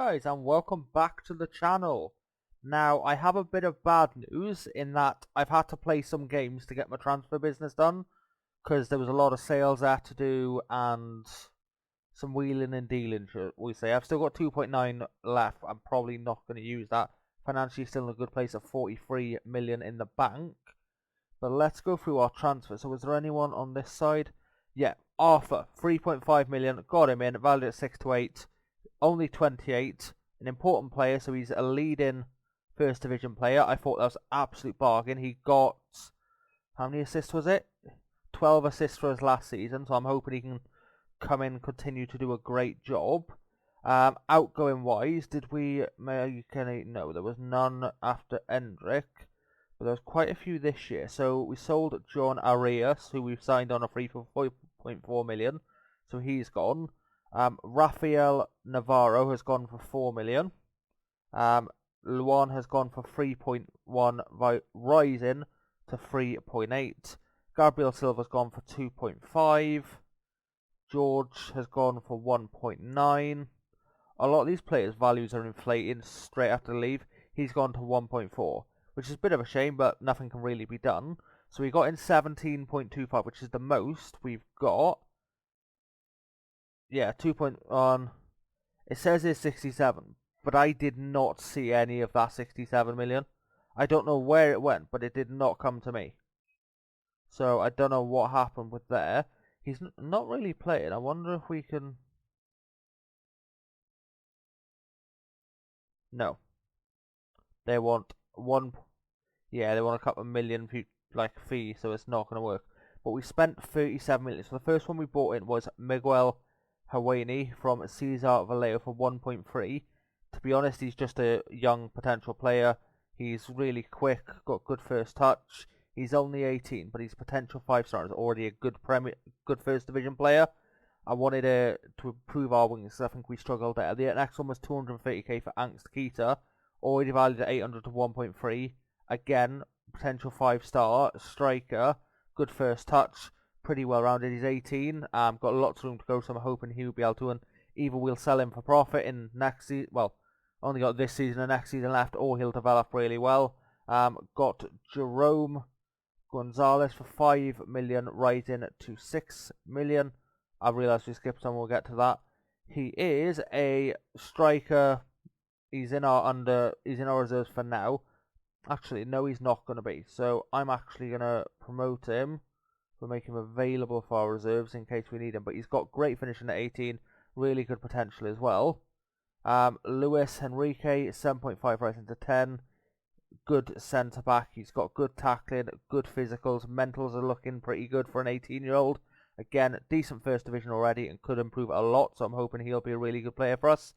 guys, and welcome back to the channel. Now, I have a bit of bad news in that I've had to play some games to get my transfer business done, because there was a lot of sales I had to do and some wheeling and dealing, shall we say. I've still got 2.9 left. I'm probably not going to use that. Financially still in a good place at 43 million in the bank. But let's go through our transfer. So was there anyone on this side? Yeah, Arthur, 3.5 million, got him in, valued at 6 to 8. Only 28, an important player, so he's a leading first division player. I thought that was an absolute bargain. He got, how many assists was it? 12 assists for his last season, so I'm hoping he can come in and continue to do a great job. Outgoing wise, did we make any? No, there was none after Endrick, but there was quite a few this year. So we sold John Arias, who we've signed on a free for 4.4 million, so he's gone. Rafael Navarro has gone for 4 million. Luan has gone for 3.1, rising to 3.8. Gabriel Silva's gone for 2.5. George has gone for 1.9. A lot of these players' values are inflating straight after the leave. He's gone to 1.4, which is a bit of a shame, but nothing can really be done. So we got in 17.25, which is the most we've got. Yeah, 2.1. It says it's 67, but I did not see any of that 67 million. I don't know where it went, but it did not come to me. So I don't know what happened with there. He's not really playing. I wonder if we can... No. They want one... Yeah, they want a couple of million fee, so it's not going to work. But we spent 37 million. So the first one we bought in was Miguel Hawaii from Cesar Vallejo for 1.3. To be honest, he's just a young potential player. He's really quick, got good first touch. He's only 18, but his potential 5-star is already a good first division player. I wanted to improve our wings, because I think we struggled there. The next one was 230k for Angst Kita, already valued at 800 to 1.3. Again, potential 5-star striker, good first touch, pretty well rounded. He's 18, got lots of room to go, so I'm hoping he'll be able to. And either we'll sell him for profit in next season. Well, only got this season and next season left, or he'll develop really well. Got Jerome Gonzalez for 5 million, rising to 6 million. I realised we skipped some, we'll get to that. He is a striker. He's in our reserves for now. Actually, no, he's not going to be. So I'm actually going to promote him. We'll make him available for our reserves in case we need him. But he's got great finishing at 18. Really good potential as well. Luis Henrique, 7.5 rising to 10. Good centre back. He's got good tackling, good physicals. Mentals are looking pretty good for an 18-year-old. Again, decent first division already and could improve a lot. So I'm hoping he'll be a really good player for us.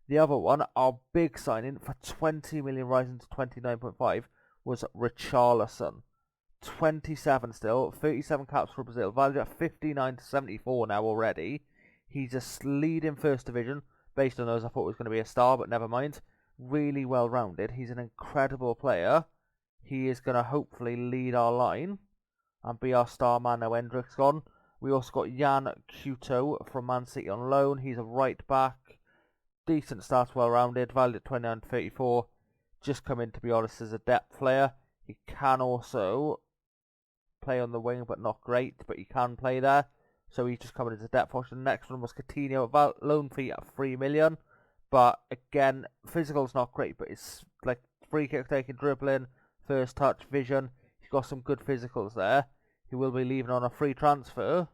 The other one, our big signing for 20 million rising to 29.5 was Richarlison. 27 still, 37 caps for Brazil, valued at 59 to 74 now already. He's a leading first division. Based on those, I thought it was going to be a star, but never mind. Really well rounded. He's an incredible player. He is going to hopefully lead our line and be our star man now Hendrick's gone. We also got Jan Couto from Man City on loan. He's a right back. Decent stats, well rounded, valued at 29 to 34. Just come in, to be honest, as a depth player. He can also play on the wing, but not great, but he can play there. So he's just coming as a depth option. The next one was Coutinho, loan fee at 3 million. But again, physical's not great, but it's like free kick taking, dribbling, first touch, vision. He's got some good physicals there. He will be leaving on a free transfer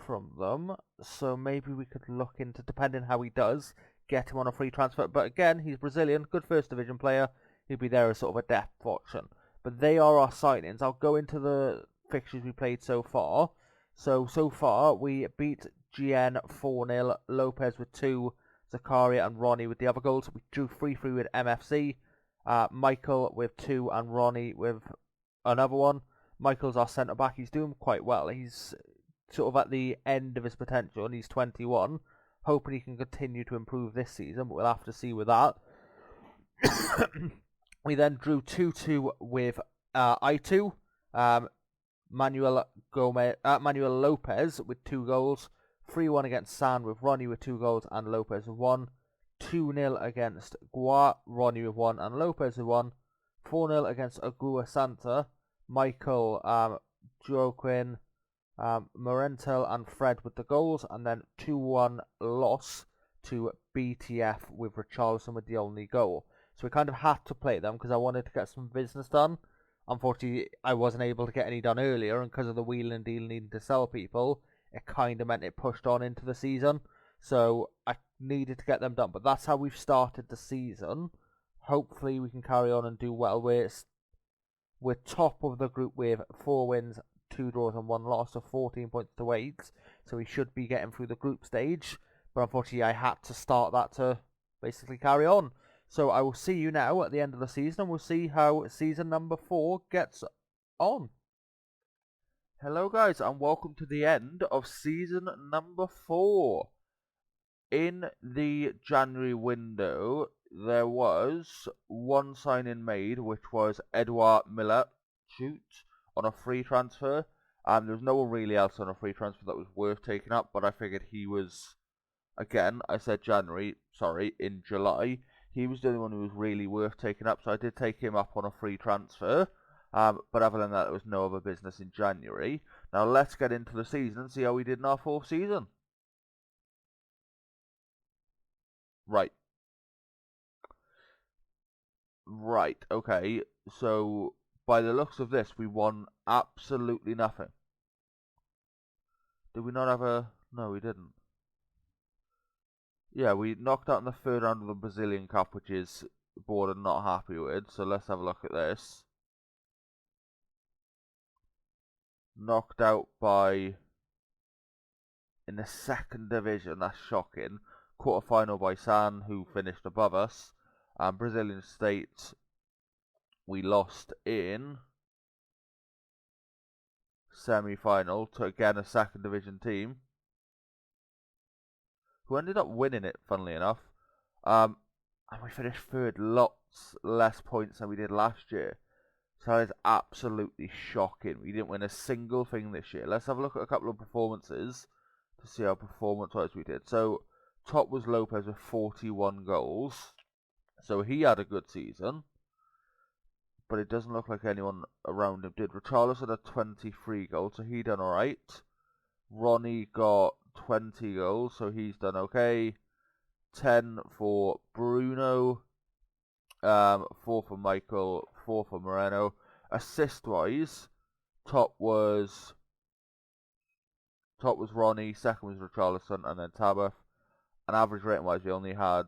from them. So maybe we could look into, depending how he does, get him on a free transfer. But again, he's Brazilian, good first division player. He'll be there as sort of a depth option. But they are our signings. I'll go into the fixtures we played so far. So far, we beat GN 4-0, Lopez with 2, Zakaria and Ronnie with the other goals. We drew 3-3 with MFC, Michael with 2 and Ronnie with another one. Michael's our centre-back. He's doing quite well. He's sort of at the end of his potential, and he's 21. Hoping he can continue to improve this season, but we'll have to see with that. We then drew 2-2 with I2. Manuel Lopez with 2 goals. 3-1 against San with Ronnie with 2 goals and Lopez with 1. 2-0 against Gua, Ronnie with 1 and Lopez with 1. 4-0 against Agua Santa, Michael, Joaquin, Morentel and Fred with the goals, and then 2-1 loss to BTF with Richarlison with the only goal. So we kind of had to play them because I wanted to get some business done. Unfortunately, I wasn't able to get any done earlier, and because of the wheeling deal needing to sell people, it kind of meant it pushed on into the season. So I needed to get them done, but that's how we've started the season. Hopefully we can carry on and do well. We're top of the group with 4 wins, 2 draws and 1 loss, so 14 points to 8. So we should be getting through the group stage. But unfortunately, I had to start that to basically carry on. So I will see you now at the end of the season, and we'll see how season number 4 gets on. Hello guys, and welcome to the end of season number 4. In the January window, there was one signing made, which was Edouard Miller, on a free transfer. There was no one really else on a free transfer that was worth taking up, but I figured he was, again, I said in July, he was the only one who was really worth taking up, so I did take him up on a free transfer. But other than that, there was no other business in January. Now let's get into the season and see how we did in our 4th season. Right, okay. So, by the looks of this, we won absolutely nothing. Did we not have a... No, we didn't. Yeah, we knocked out in the 3rd round of the Brazilian Cup, which is the board I'm not happy with. So let's have a look at this. Knocked out by... in the 2nd division, that's shocking. Quarter-final by San, who finished above us. Brazilian State, we lost in semi-final to, again, a 2nd division team, who ended up winning it, funnily enough. And we finished 3rd, lots less points than we did last year. So that is absolutely shocking. We didn't win a single thing this year. Let's have a look at a couple of performances to see how performance-wise we did. So, top was Lopez with 41 goals. So he had a good season. But it doesn't look like anyone around him did. Richarlison had 23 goals, so he done alright. Ronnie got 20 goals, so he's done okay. 10 for Bruno, 4 for Michael, 4 for Moreno. Assist-wise, top was Ronnie, 2nd was Richarlison, and then Tabath. And average rating-wise, we only had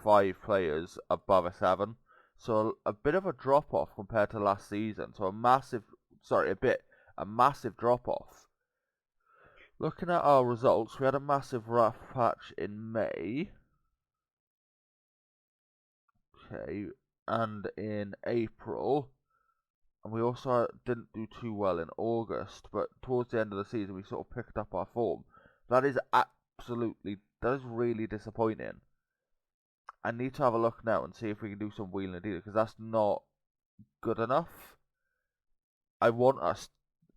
5 players above a 7. So a bit of a drop-off compared to last season. So a massive drop-off. Looking at our results, we had a massive rough patch in May. Okay, and in April. And we also didn't do too well in August, but towards the end of the season, we sort of picked up our form. That is really disappointing. I need to have a look now and see if we can do some wheeling and dealing, because that's not good enough. I want us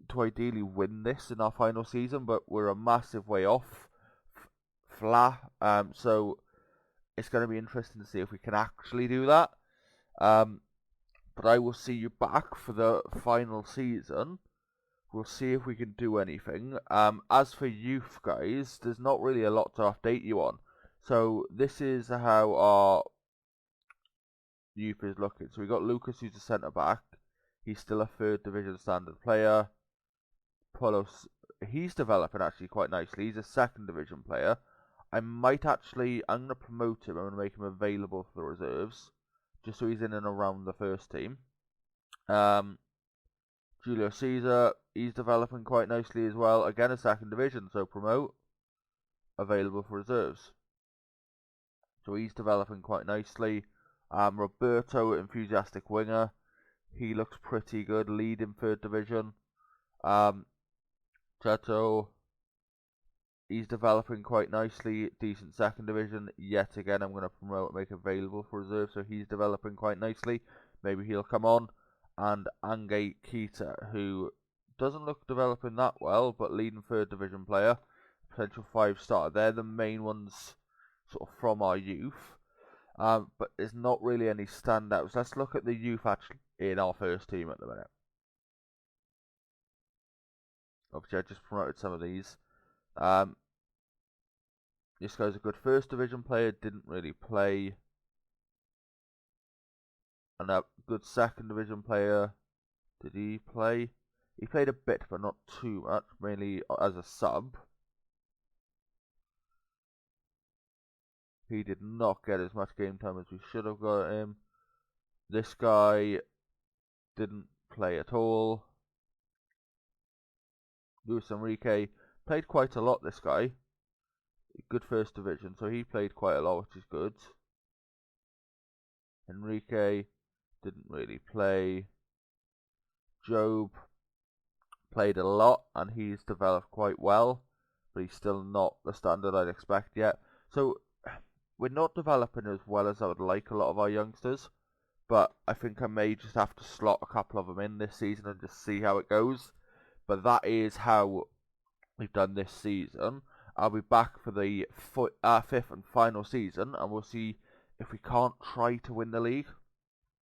to ideally win this in our final season, but we're a massive way off. So it's going to be interesting to see if we can actually do that. But I will see you back for the final season. We'll see if we can do anything. As for youth, guys, there's not really a lot to update you on. So this is how our youth is looking. So we got Lucas, who's a centre back. He's still a 3rd division standard player. Polos, he's developing actually quite nicely. He's a 2nd division player. I'm going to promote him. I'm going to make him available for the reserves, just so he's in and around the first team. Julio Caesar, he's developing quite nicely as well. Again, a 2nd division, so promote, available for reserves. So he's developing quite nicely. Roberto, enthusiastic winger, he looks pretty good, leading 3rd division. Cheto, he's developing quite nicely, decent 2nd division. Yet again, I'm going to promote and make available for reserve, so he's developing quite nicely. Maybe he'll come on. And Ange Kita, who doesn't look developing that well, but leading 3rd division player, potential 5-star. They're the main ones sort of from our youth. But there's not really any standouts. Let's look at the youth actually in our first team at the minute. Obviously, I just promoted some of these. This guy's a good first division player, didn't really play. And a good second division player. Did he play? He played a bit, but not too much, mainly as a sub. He did not get as much game time as we should have got him. This guy didn't play at all. Luis Enrique played quite a lot, this guy. Good first division, so he played quite a lot, which is good. Enrique didn't really play. Job played a lot, and he's developed quite well, but he's still not the standard I'd expect yet. So we're not developing as well as I would like a lot of our youngsters, but I think I may just have to slot a couple of them in this season and just see how it goes. But that is how we've done this season. I'll be back for the fifth and final season, and we'll see if we can't try to win the league.